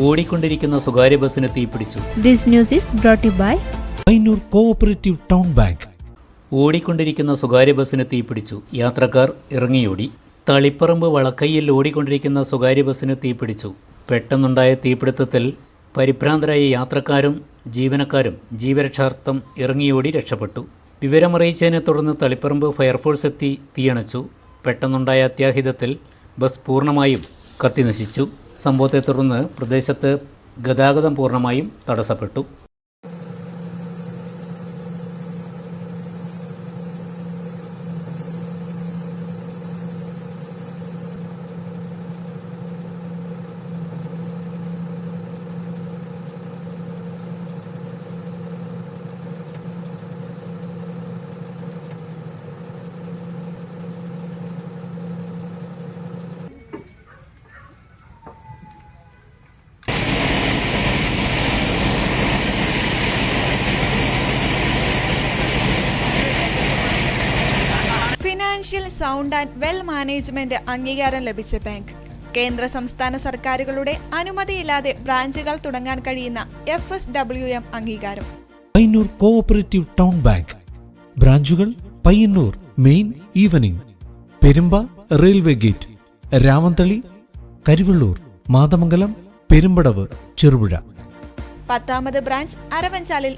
ഓടിക്കൊണ്ടിരിക്കുന്ന സ്വകാര്യ ബസ്സിന് തീപിടിച്ചു. This news is brought to you by Payyanur cooperative town bank. ഓടിക്കൊണ്ടിരിക്കുന്ന സ്വകാര്യ ബസ്സിന് തീപിടിച്ചു. യാത്രക്കാർ ഇറങ്ങിയോടി. തളിപ്പറമ്പ് വളക്കയ്യിൽ ഓടിക്കൊണ്ടിരിക്കുന്ന സ്വകാര്യ ബസ്സിന് തീപിടിച്ചു. പെട്ടെന്നുണ്ടായ തീപിടുത്തത്തിൽ പരിഭ്രാന്തരായ യാത്രക്കാരും ജീവനക്കാരും ജീവരക്ഷാർത്ഥം ഇറങ്ങിയോടി രക്ഷപ്പെട്ടു. വിവരമറിയിച്ചതിനെ തുടർന്ന് തളിപ്പറമ്പ് ഫയർഫോഴ്സ് എത്തി തീയണച്ചു. പെട്ടെന്നുണ്ടായ അത്യാഹിതത്തിൽ ബസ് പൂർണ്ണമായും കത്തിനശിച്ചു. സംഭവത്തെ തുടർന്ന് പ്രദേശത്ത് ഗതാഗതം പൂർണ്ണമായും തടസ്സപ്പെട്ടു. Financial sound and well management അംഗീകാരം ലഭിച്ച ബാങ്ക്. കേന്ദ്ര സംസ്ഥാന സർക്കാരുകളുടെ അനുമതിയില്ലാതെ ബ്രാഞ്ചുകൾ തുടങ്ങാൻ കഴിയുന്ന FSWM അംഗീകാരം. Payyanur cooperative town bank. ബ്രാഞ്ചുകൾ Payyanur main evening, Perumba railway gate, Ramanthali, Karivellur, Mathamangalam, Perumbadavu, Cherupuzha. 10ാമത് ബ്രാഞ്ച് അരവഞ്ചാലിൽ